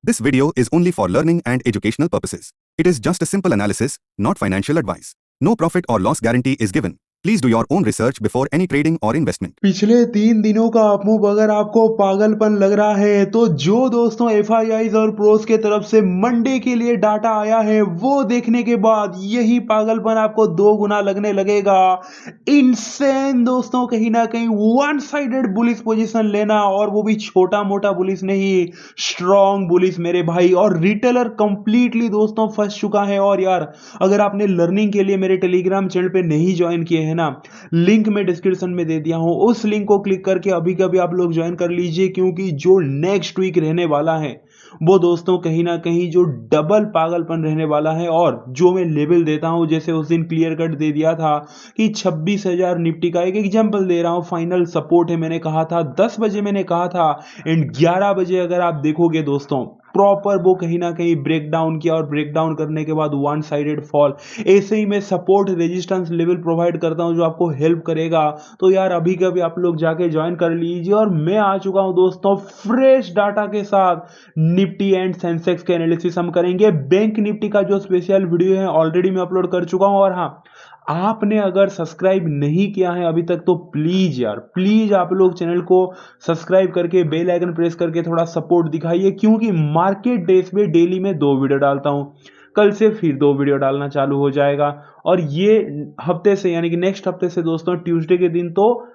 This video is only for learning and educational purposes. It is just a simple analysis, not financial advice. No profit or loss guarantee is given. Please do your own research before any trading or investment. पिछले 3 दिनों का up move अगर आपको पागलपन लग रहा है तो जो दोस्तों एफआईआईज और प्रोस के तरफ से मंडे के लिए डाटा आया है वो देखने के बाद यही पागलपन आपको 2 गुना लगने लगेगा। इनसेन दोस्तों, कहीं ना कहीं वन साइडेड बुलिस पोजीशन लेना, और वो भी छोटा मोटा बुलिस नहीं, स्ट्रॉन्ग बुलिस मेरे भाई। और रिटेलर कंप्लीटली दोस्तों फंस चुका है। और यार, अगर आपने लर्निंग के लिए मेरे टेलीग्राम चैनल पे नहीं ज्वाइन किए हैं ना, लिंक मैं डिस्क्रिप्शन में दे दिया हूं, उस लिंक को क्लिक करके अभी कभी आप लोग ज्वाइन कर लीजिए, क्योंकि जो नेक्स्ट वीक रहने वाला है वो दोस्तों कहीं ना कहीं जो डबल पागलपन रहने वाला है। और जो मैं लेवल देता हूं, जैसे उस दिन क्लियर कट दे दिया था कि 26,000 निफ्टी का, एक एग्जांपल दे रहा हूं, फाइनल सपोर्ट है, मैंने कहा था 10 बजे मैंने कहा था, एंड 11 बजे अगर आप देखोगे दोस्तों प्रॉपर वो कहीं ना कहीं ब्रेक डाउन किया, और ब्रेक डाउन करने के बाद वन साइडेड फॉल। ऐसे ही मैं सपोर्ट रेजिस्टेंस लेवल प्रोवाइड करता हूं जो आपको हेल्प करेगा। तो यार अभी कभी आप लोग जाके ज्वाइन कर लीजिए। और मैं आ चुका हूं दोस्तों फ्रेश डाटा के साथ। निफ्टी एंड सेंसेक्स के एनालिसिस हम करेंगे। बैंक निफ्टी का जो स्पेशल वीडियो है ऑलरेडी मैं अपलोड कर चुका हूं। और हाँ, आपने अगर सब्सक्राइब नहीं किया है अभी तक तो प्लीज यार प्लीज आप लोग चैनल को सब्सक्राइब करके बेल आइकन प्रेस करके थोड़ा सपोर्ट दिखाइए, क्योंकि मार्केट डेज पे डेली में 2 वीडियो डालता हूं। कल से फिर 2 वीडियो डालना चालू हो जाएगा। और ये हफ्ते से यानी कि नेक्स्ट हफ्ते से दोस्तों ट्यूसडे के दिन तो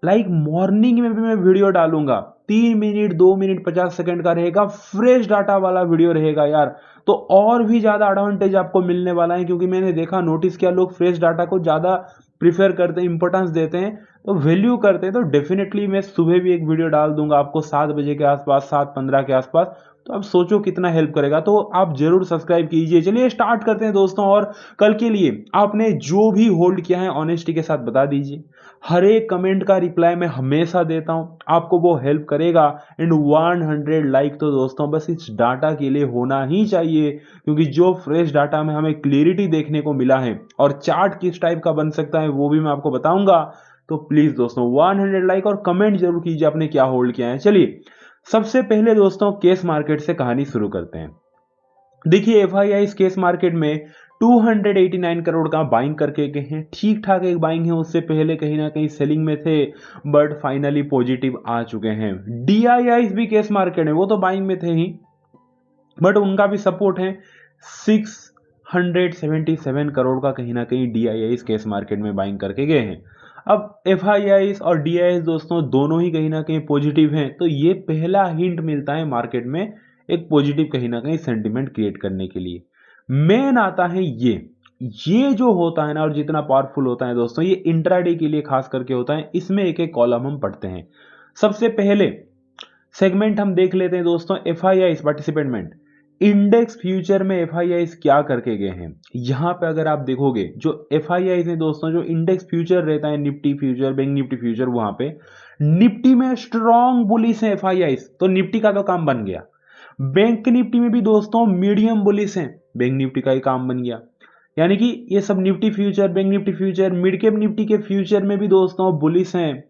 मॉर्निंग में भी मैं वीडियो डालूंगा। 3 मिनट 2 मिनट 50 सेकंड का रहेगा, फ्रेश डाटा वाला वीडियो रहेगा यार। तो और भी ज्यादा एडवांटेज आपको मिलने वाला है, क्योंकि मैंने देखा, नोटिस किया, लोग फ्रेश डाटा को ज्यादा प्रिफर करते हैं, इंपॉर्टेंस देते हैं, तो वैल्यू करते हैं। तो डेफिनेटली मैं सुबह भी एक वीडियो डाल दूंगा आपको 7 बजे के आसपास, 7:15 के आसपास। तो आप सोचो कितना हेल्प करेगा। तो आप जरूर सब्सक्राइब कीजिए। चलिए स्टार्ट करते हैं दोस्तों। और कल के लिए आपने जो भी होल्ड किया है ऑनेस्टी के साथ बता दीजिए। हर एक कमेंट का रिप्लाई मैं हमेशा देता हूं, आपको वो हेल्प करेगा। एंड 100 लाइक तो दोस्तों बस इस डाटा के लिए होना ही चाहिए, क्योंकि जो फ्रेश डाटा में हमें क्लियरिटी देखने को मिला है और चार्ट किस टाइप का बन सकता है वो भी मैं आपको बताऊंगा। तो प्लीज दोस्तों 100 लाइक और कमेंट जरूर कीजिए आपने क्या होल्ड किया है। चलिए सबसे पहले दोस्तों केस मार्केट से कहानी शुरू करते हैं। देखिए एफआईआई इस केस मार्केट में 289 करोड़ का बाइंग करके गए हैं। ठीक ठाक एक बाइंग है, उससे पहले कहीं ना कहीं सेलिंग में थे, बट फाइनली पॉजिटिव आ चुके हैं। डीआईआई भी केस मार्केट में, वो तो बाइंग में थे ही, बट उनका भी सपोर्ट है। 677 करोड़ का कहीं ना कहीं डीआईआई केस मार्केट में बाइंग करके गए हैं। अब एफआईआई और डीआईआई दोस्तों दोनों ही कहीं ना कहीं पॉजिटिव हैं, तो ये पहला हिंट मिलता है मार्केट में एक पॉजिटिव कहीं ना कहीं सेंटिमेंट क्रिएट करने के लिए। मेन आता है ये जो होता है ना, और जितना पावरफुल होता है दोस्तों, ये इंट्राडे के लिए खास करके होता है। इसमें एक एक कॉलम हम पढ़ते हैं। सबसे पहले सेगमेंट हम देख लेते हैं दोस्तों, एफआईआई पार्टिसिपेंट। इंडेक्स फ्यूचर में एफआईआई क्या करके गए हैं। यहां पे अगर आप देखोगे जो एफआईआई हैं दोस्तों, जो इंडेक्स फ्यूचर रहता है, Nifty future, bank Nifty future, वहां पे निफ्टी में स्ट्रॉन्ग बुलिस है एफआईआई, तो निफ्टी का तो काम बन गया। बैंक निफ्टी में भी दोस्तों मीडियम बुलिस है, बैंक निफ्टी का ही काम बन गया। यानी कि ये सब Nifty future, bank Nifty future, mid cap Nifty के फ्यूचर में भी दोस्तों बुलिस हैं।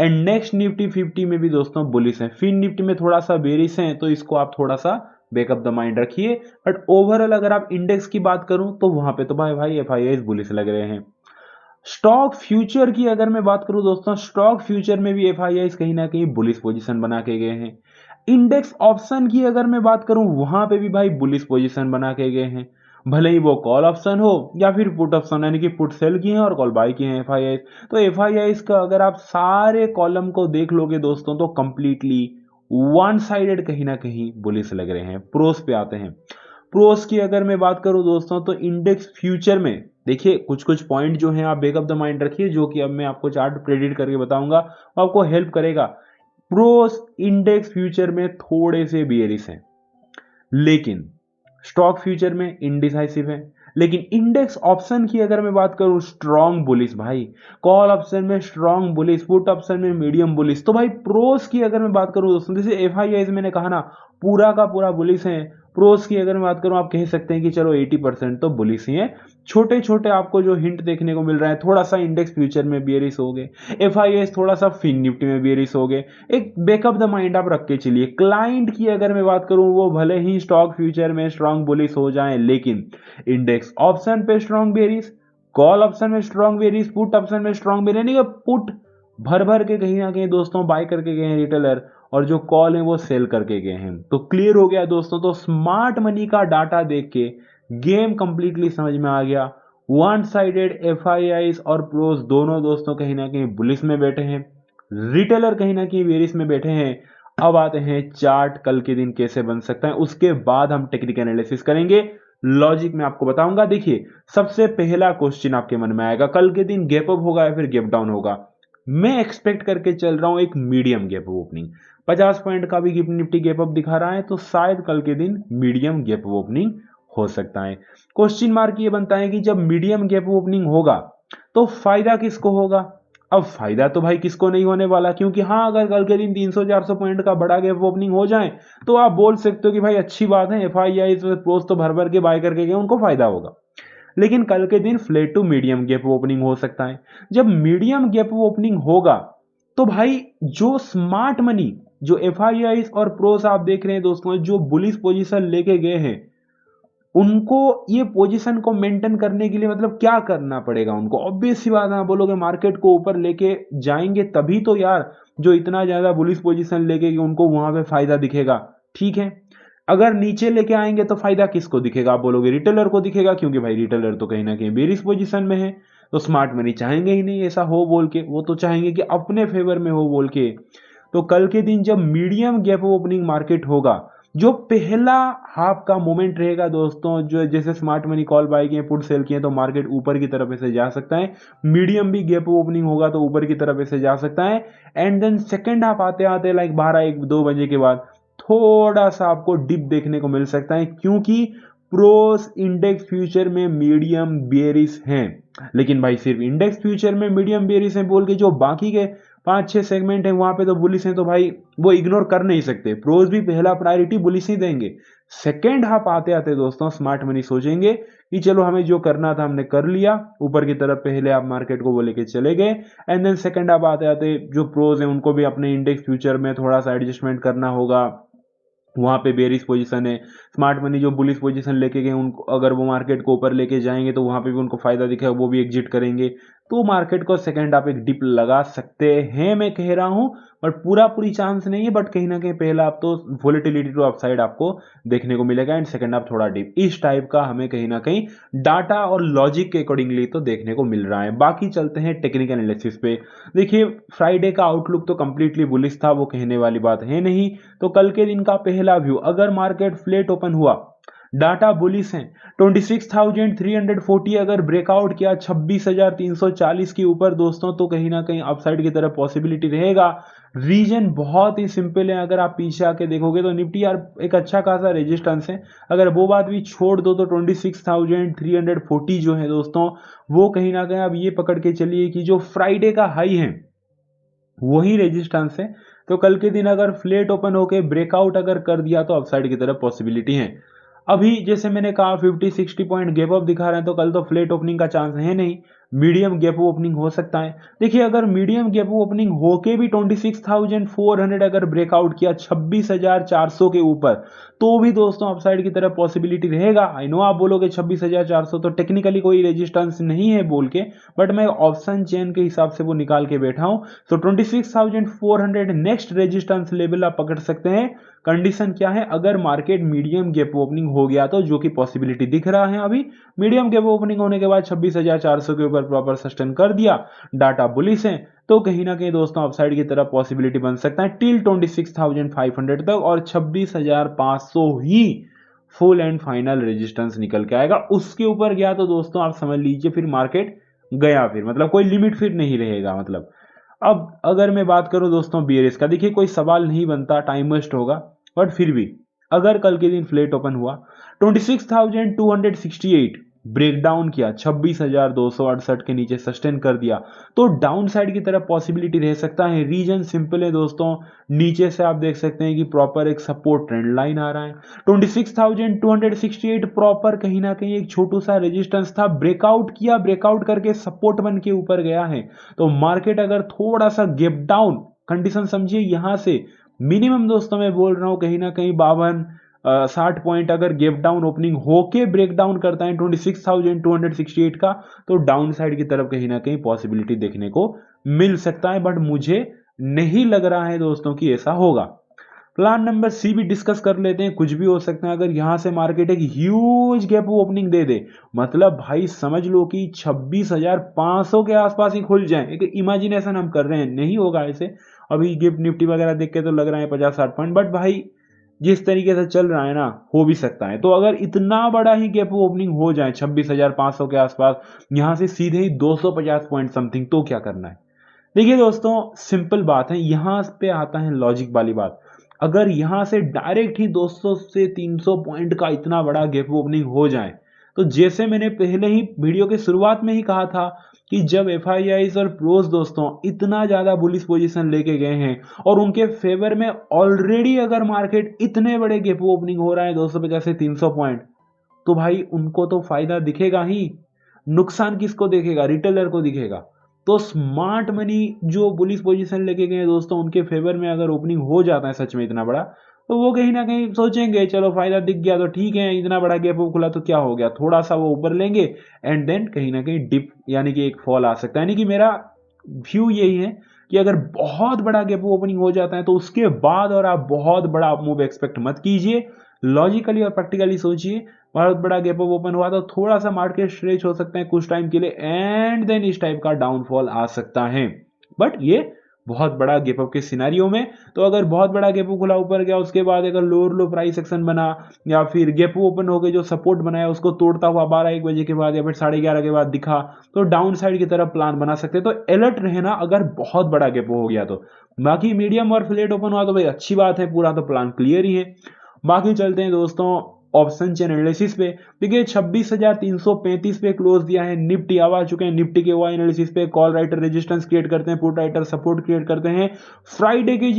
एंड नेक्स्ट निफ्टी 50 में भी दोस्तों बुलिस हैं। फिन निफ्टी में थोड़ा सा बेरिस हैं, तो इसको आप थोड़ा सा बैकअप द माइंड रखिए। बट ओवरऑल अगर आप इंडेक्स की बात करूं तो वहां पे तो भाई एफआईआई बुलिस लग रहे हैं। स्टॉक फ्यूचर की अगर मैं बात करूं दोस्तों, स्टॉक फ्यूचर में भी एफआईआई कहीं ना कहीं बुलिस पोजीशन बना के गए हैं। इंडेक्स ऑप्शन की अगर मैं बात करूं, वहां पे भी भाई बुलिस पोजीशन बना के गए हैं, भले ही वो कॉल ऑप्शन हो या फिर पुट ऑप्शन, यानी कि पुट सेल की है और कॉल बाय की है एफआईआई। तो एफआईआई का अगर आप सारे कॉलम को देख लोगे दोस्तों, तो कंप्लीटली वन साइडेड कहीं ना कहीं बुलिस लग रहे हैं। प्रोस पे आते हैं। प्रोस की अगर मैं बात करूं दोस्तों, तो इंडेक्स फ्यूचर में देखिए कुछ कुछ पॉइंट जो हैं आप बैकअप द माइंड रखिए, जो कि अब मैं आपको चार्ट प्रेडिक्ट करके बताऊंगा, वो आपको हेल्प करेगा। प्रोस इंडेक्स फ्यूचर में थोड़े से बेयरिश हैं, लेकिन स्टॉक फ्यूचर में इंडिसाइसिव है। लेकिन इंडेक्स ऑप्शन की अगर मैं बात करूं, स्ट्रॉन्ग बुलिस भाई, कॉल ऑप्शन में स्ट्रॉन्ग बुलिस, पुट ऑप्शन में मीडियम बुलिस। तो भाई प्रोस की अगर मैं बात करूं दोस्तों, जैसे एफआईआई मैंने कहा ना पूरा का पूरा बुलिस है, प्रोस की अगर मैं बात करूं, आप कह सकते हैं कि चलो 80% तो बुलिश ही है। छोटे छोटे आपको जो हिंट देखने को मिल रहा है, थोड़ा सा इंडेक्स फ्यूचर में बेयरिश हो गए, एफआईएस थोड़ा सा फिन निफ्टी में बेयरिश हो गए। एक बैकअप द माइंड आप रख के चलिए। क्लाइंट की अगर मैं बात करूं, वो भले ही स्टॉक फ्यूचर में स्ट्रांग बुलिश हो जाए, लेकिन इंडेक्स ऑप्शन पे स्ट्रांग बेयरिश, कॉल ऑप्शन में स्ट्रांग बेयरिश, पुट ऑप्शन में स्ट्रांग बेयरिश, यानी कि पुट भर भर के कहीं ना कहीं दोस्तों बाय करके गए हैं रिटेलर, और जो कॉल है वो सेल करके गए हैं। तो क्लियर हो गया दोस्तों। तो स्मार्ट मनी का डाटा देख के गेम कंप्लीटली समझ में आ गया। वन साइडेड एफआईआईज और प्रोस दोनों दोस्तों कहीं ना कहीं बुलिश में बैठे हैं, रिटेलर कहीं ना कहीं बेरिश में बैठे हैं। अब आते हैं चार्ट कल के दिन कैसे बन सकता है, उसके बाद हम टेक्निकल एनालिसिस करेंगे, लॉजिक में आपको बताऊंगा। देखिए, सबसे पहला क्वेश्चन आपके मन में आएगा, कल के दिन गैप अप होगा या फिर गैप डाउन होगा? मैं एक्सपेक्ट करके चल रहा हूं एक मीडियम गैप ओपनिंग। 50 पॉइंट का भी निफ्टी गैप अप दिखा रहा है, तो शायद कल के दिन मीडियम गैप ओपनिंग हो सकता है। क्वेश्चन मार्क ये बनता है कि जब मीडियम गैप ओपनिंग होगा तो फायदा किसको होगा? अब फायदा तो भाई किसको नहीं होने वाला, क्योंकि हाँ, अगर कल के दिन 300-400 पॉइंट का बड़ा गैप ओपनिंग हो जाए तो आप बोल सकते हो कि भाई अच्छी बात है, एफआईआई प्रोस तो भर भर के बाय करके गए, उनको फायदा होगा। लेकिन कल के दिन flat to medium gap opening हो सकता है। जब मीडियम गैप ओपनिंग होगा तो भाई जो स्मार्ट मनी, जो एफआईआई और प्रोस आप देख रहे हैं दोस्तों, जो बुलिश पोजीशन लेके गए हैं, उनको ये पोजीशन को मेंटेन करने के लिए मतलब क्या करना पड़ेगा उनको? ऑब्वियस सी बात है, आप बोलोगे मार्केट को ऊपर लेके जाएंगे तभी तो यार, जो इतना ज्यादा बुलिश पोजीशन लेके कि उनको वहां पे फायदा दिखेगा। ठीक है, अगर नीचे लेके आएंगे तो फायदा किसको दिखेगा? आप बोलोगे रिटेलर को दिखेगा, क्योंकि भाई रिटेलर तो कहीं ना कहीं बेरिश पोजीशन में है। तो स्मार्ट मनी चाहेंगे ही नहीं ऐसा हो बोल के, वो तो चाहेंगे कि अपने फेवर में हो बोल के। तो कल के दिन जब मीडियम गैप ओपनिंग मार्केट होगा, जो पहला हाफ का मोमेंट रहेगा दोस्तों, जो जैसे स्मार्ट मनी कॉल बाय किए, पुट सेल किए, तो मार्केट ऊपर की तरफ ऐसे जा सकता है। मीडियम भी गैप ओपनिंग होगा तो ऊपर की तरफ ऐसे जा सकता है। एंड देन सेकंड हाफ आते आते लाइक 12-1-2 बजे के बाद थोड़ा सा आपको डिप देखने को मिल सकता है, क्योंकि प्रोस इंडेक्स फ्यूचर में मीडियम बेयरिश हैं। लेकिन भाई सिर्फ इंडेक्स फ्यूचर में मीडियम बेयरिश हैं बोल के जो बाकी के 5-6 सेगमेंट है वहां पे तो बुलिश हैं, तो भाई वो इग्नोर कर नहीं सकते। प्रोस भी पहला प्रायोरिटी बुलिश ही देंगे। सेकेंड हाफ आते आते दोस्तों स्मार्ट मनी सोचेंगे कि चलो हमें जो करना था हमने कर लिया, ऊपर की तरफ पहले आप मार्केट को वो लेके चले गए। एंड देन सेकेंड हाफ आते आते जो प्रोस हैं उनको भी अपने इंडेक्स फ्यूचर में थोड़ा सा एडजस्टमेंट करना होगा, वहां पे बेरिश पोजीशन है। स्मार्ट मनी जो बुलिश पोजीशन लेके गए उनको अगर वो मार्केट को ऊपर लेके जाएंगे तो वहां पे भी उनको फायदा दिखेगा, वो भी एग्जिट करेंगे। तो मार्केट को सेकंड आप एक डिप लगा सकते हैं, मैं कह रहा हूं, बट पूरी चांस नहीं है। बट कहीं ना कहीं पहला आप तो वोलेटिलिटी टू अपसाइड आपको देखने को मिलेगा, एंड सेकंड आप थोड़ा डिप, इस टाइप का हमें कहीं ना कहीं डाटा और लॉजिक के अकॉर्डिंगली तो देखने को मिल रहा है। बाकी चलते हैं टेक्निकल एनालिसिस पे। देखिए, फ्राइडे का आउटलुक तो कंप्लीटली बुलिश था, वो कहने वाली बात है नहीं। तो कल के दिन का पहला व्यू, अगर मार्केट फ्लैट ओपन हुआ, डाटा बुलिश है, 26,340 अगर ब्रेकआउट किया 26,340 के ऊपर दोस्तों, तो कहीं ना कहीं अपसाइड की तरफ पॉसिबिलिटी रहेगा। रीजन बहुत ही सिंपल है, अगर आप पीछे आके देखोगे तो निफ्टी यार एक अच्छा खासा रेजिस्टेंस है। अगर वो बात भी छोड़ दो तो 26,340 जो है दोस्तों, वो कहीं ना कहीं आप ये पकड़ के चलिए कि जो फ्राइडे का हाई है वही रेजिस्टेंस है। तो कल के दिन अगर फ्लैट ओपन होके ब्रेकआउट अगर कर दिया तो अपसाइड की तरफ पॉसिबिलिटी है। अभी जैसे मैंने कहा 50-60 पॉइंट गैप अप दिखा रहे हैं, तो कल तो फ्लैट ओपनिंग का चांस है नहीं, मीडियम गैप ओपनिंग हो सकता है। देखिए, अगर मीडियम गैप ओपनिंग होके भी 26,400 अगर ब्रेकआउट किया 26,400 के ऊपर, तो भी दोस्तों अपसाइड की तरफ पॉसिबिलिटी रहेगा। आई नो आप बोलोगे 26,400 तो टेक्निकली कोई रेजिस्टेंस नहीं है बोल के, बट मैं ऑप्शन चेन के हिसाब से वो निकाल के बैठा हूं। तो 26,400 नेक्स्ट रेजिस्टेंस लेवल आप पकड़ सकते हैं। कंडीशन क्या है? अगर मार्केट मीडियम गैप ओपनिंग हो गया तो, जो कि पॉसिबिलिटी दिख रहा है अभी, मीडियम गैप ओपनिंग होने के बाद 26,400 के ऊपर प्रॉपर सस्टेन कर दिया, डाटा बुलिश है, तो कहीं ना कहीं दोस्तों अपसाइड की तरफ पॉसिबिलिटी बन सकता है टिल 26,500 तक, और 26,500 ही फुल एंड फाइनल रेजिस्टेंस निकल के आएगा। उसके ऊपर गया तो दोस्तों आप समझ लीजिए फिर मार्केट गया, फिर मतलब कोई लिमिट फिर नहीं रहेगा। मतलब अब अगर मैं बात करूं दोस्तों बीआरएस का, देखिए कोई सवाल नहीं बनता, टाइम वेस्ट होगा, बट फिर भी अगर कल के दिन फ्लैट ओपन हुआ 26,268 ब्रेकडाउन किया, 26,268 के नीचे सस्टेन कर दिया, तो डाउन साइड की तरफ पॉसिबिलिटी रह सकता है। रीजन सिंपल है दोस्तों, नीचे से आप देख सकते हैं कि प्रॉपर एक सपोर्ट ट्रेंड लाइन आ रहा है। 26,268 प्रॉपर कहीं ना कहीं एक छोटू सा रेजिस्टेंस था, ब्रेकआउट किया, ब्रेकआउट करके सपोर्ट बन के ऊपर गया है। तो मार्केट अगर थोड़ा सा गैप डाउन कंडीशन समझिए, यहां से मिनिमम दोस्तों मैं बोल रहा हूं कहीं ना कहीं 60 पॉइंट अगर गैप डाउन ओपनिंग होके ब्रेक डाउन करता है 26,268 का, तो डाउन साइड की तरफ कहीं ना कहीं पॉसिबिलिटी देखने को मिल सकता है, बट मुझे नहीं लग रहा है दोस्तों कि ऐसा होगा। प्लान नंबर सी भी डिस्कस कर लेते हैं, कुछ भी हो सकता है। अगर यहां से मार्केट एक ह्यूज गैप ओपनिंग दे दे, मतलब भाई समझ लो कि 26,500 के आसपास ही खुल जाए, एक इमेजिनेशन हम कर रहे हैं, नहीं होगा ऐसे। अभी गिफ्ट निफ्टी वगैरह देख के तो लग रहा है 50-60 पॉइंट, बट भाई जिस तरीके से चल रहा है ना, हो भी सकता है। तो अगर इतना बड़ा ही गैप ओपनिंग हो जाए 26,500 के आसपास, यहां से सीधे ही 250 पॉइंट समथिंग, तो क्या करना है? देखिए दोस्तों, सिंपल बात है, यहां पे आता है लॉजिक वाली बात। अगर यहां से डायरेक्ट ही 200 से 300 पॉइंट का इतना बड़ा गैप ओपनिंग हो जाए, तो जैसे मैंने पहले ही वीडियो के शुरुआत में ही कहा था कि जब एफआईआईज और प्रोस दोस्तों इतना ज्यादा बुलिश पोजीशन लेके गए हैं और उनके फेवर में ऑलरेडी अगर मार्केट इतने बड़े गैप ओपनिंग हो रहा है 250 से 300 पॉइंट, तो भाई उनको तो फायदा दिखेगा ही, नुकसान किसको दिखेगा? रिटेलर को दिखेगा। तो स्मार्ट मनी जो बुलिश पोजीशन लेके गए दोस्तों, उनके फेवर में अगर ओपनिंग हो जाता है सच में इतना बड़ा, तो वो कहीं ना कहीं सोचेंगे चलो फायदा दिख गया तो ठीक है, इतना बड़ा गैप खुला तो क्या हो गया, थोड़ा सा वो ऊपर लेंगे एंड देन कहीं ना कहीं डिप यानी कि एक फॉल आ सकता है। यानी कि मेरा व्यू यही है कि अगर बहुत बड़ा गैप ओपनिंग हो जाता है तो उसके बाद और आप बहुत बड़ा मूव एक्सपेक्ट मत कीजिए। लॉजिकली और प्रैक्टिकली सोचिए, बहुत बड़ा गैप अप ओपन हुआ तो थोड़ा सा मार्केट स्ट्रेच हो सकता है कुछ टाइम के लिए एंड देन इस टाइप का डाउनफॉल आ सकता है, बट ये बहुत बड़ा गैप अप के सिनेरियो में। तो अगर बहुत बड़ा गैप अप खुला ऊपर गया, उसके बाद अगर लोअर लो प्राइस एक्शन बना या फिर गैप ओपन हो गए, जो सपोर्ट बनाया उसको तोड़ता हुआ 12-1 बजे के बाद या फिर 11:30 के बाद दिखा, तो डाउन साइड की तरफ प्लान बना सकते हैं। तो अलर्ट रहना अगर बहुत बड़ा गैप हो गया तो। बाकी मीडियम और फ्लैट ओपन हुआ तो भाई अच्छी बात है, पूरा तो प्लान क्लियर ही है। बाकी चलते हैं दोस्तों ऑप्शन चेन एनालिसिस पे। देखिए 26,335 पे क्लोज दिया है, निफ्टी आ चुके हैं। निफ्टी के वो एनालिसिस पे कॉल राइटर रेजिस्टेंस क्रिएट करते हैं, पुट राइटर सपोर्ट क्रिएट करते हैं। फ्राइडे के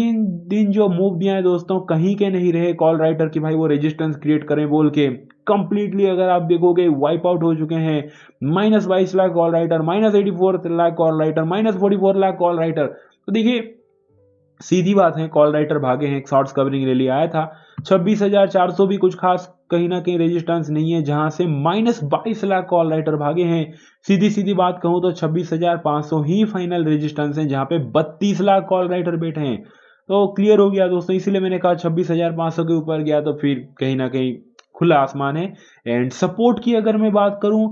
दिन जो मूव दिया है दोस्तों, कहीं के नहीं रहे कॉल राइटर की भाई वो रेजिस्टेंस क्रिएट करें बोल के, कंप्लीटली अगर आप देखोगे वाइप आउट हो चुके हैं। -22 lakh call writer, -84 lakh call writer, -44 lakh call writer. तो देखिए सीधी बात है, कॉल राइटर भागे हैं, एक शॉर्ट्स कवरिंग रैली आया था। 26,400 भी कुछ खास कहीं ना कहीं रेजिस्टेंस नहीं है, जहां से -22 लाख कॉल राइटर भागे हैं। सीधी सीधी बात कहूं तो 26,500 ही फाइनल रेजिस्टेंस है, जहां पे 32 लाख कॉल राइटर बैठे हैं। तो क्लियर हो गया दोस्तों, इसीलिए मैंने कहा 26,500 के ऊपर गया तो फिर कहीं ना कहीं खुला आसमान है। एंड सपोर्ट की अगर मैं बात करूं,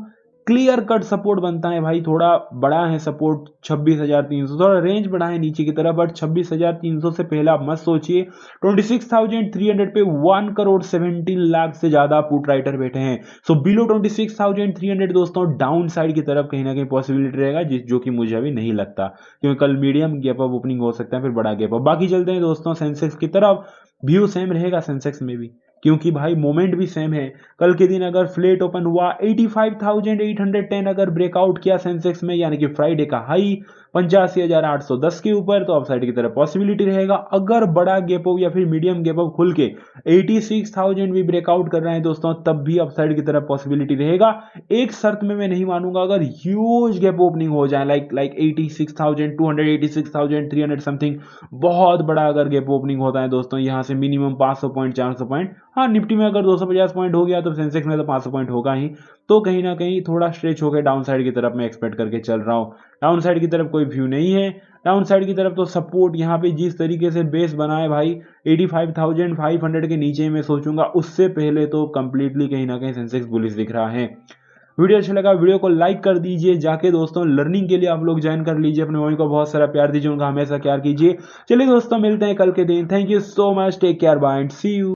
क्लियर कट सपोर्ट बनता है भाई, थोड़ा बड़ा है सपोर्ट 26,300, थोड़ा रेंज बड़ा है नीचे की तरफ, बट 26,300 से पहले आप मत सोचिए। 26,300 पे 1,17,00,000 से ज्यादा पुट राइटर बैठे हैं। सो बिलो 26,300 दोस्तों डाउन साइड की तरफ कहीं ना कहीं पॉसिबिलिटी रहेगा, जो कि मुझे अभी नहीं लगता, क्योंकि कल मीडियम गैप अप ओपनिंग हो सकता है, फिर बड़ा गैप अप। बाकी चलते हैं दोस्तों सेंसेक्स की तरफ। व्यू सेम रहेगा सेंसेक्स में भी, क्योंकि भाई मोमेंट भी सेम है। कल के दिन अगर फ्लैट ओपन हुआ 85,810 अगर ब्रेकआउट किया सेंसेक्स में, यानी कि फ्राइडे का हाई 85,810 के ऊपर, तो अपसाइड की तरफ पॉसिबिलिटी रहेगा। अगर बड़ा गैप अप या फिर मीडियम गैप अप खुल के 86,000 भी ब्रेकआउट कर रहे हैं दोस्तों, तब भी अपसाइड की तरफ पॉसिबिलिटी रहेगा। एक शर्त में मैं नहीं मानूंगा, अगर ह्यूज गैप ओपनिंग हो जाए लाइक 86,200 86,300 समथिंग, बहुत बड़ा अगर गैप ओपनिंग होता है दोस्तों, यहां से मिनिमम 500 पॉइंट 400 पॉइंट, हाँ निफ्टी में अगर 250 पॉइंट हो गया तो सेंसेक्स में तो 500 पॉइंट होगा ही। तो कहीं ना कहीं थोड़ा स्ट्रेच होकर डाउन साइड की तरफ मैं एक्सपेक्ट करके चल रहा हूँ। डाउन साइड की तरफ कोई व्यू नहीं है। डाउन साइड की तरफ तो सपोर्ट यहाँ पे जिस तरीके से बेस बना है भाई 85,500 के नीचे मैं सोचूंगा, उससे पहले तो कंप्लीटली कहीं ना कहीं सेंसेक्स बुलिश दिख रहा है। वीडियो अच्छा लगा, वीडियो को लाइक कर दीजिए, जाके दोस्तों लर्निंग के लिए आप लोग ज्वाइन कर लीजिए, अपने मम्मी को बहुत सारा प्यार दीजिए, उनका हमेशा प्यार कीजिए। चलिए दोस्तों मिलते हैं कल के दिन। Thank you so much, take care, bye and see you.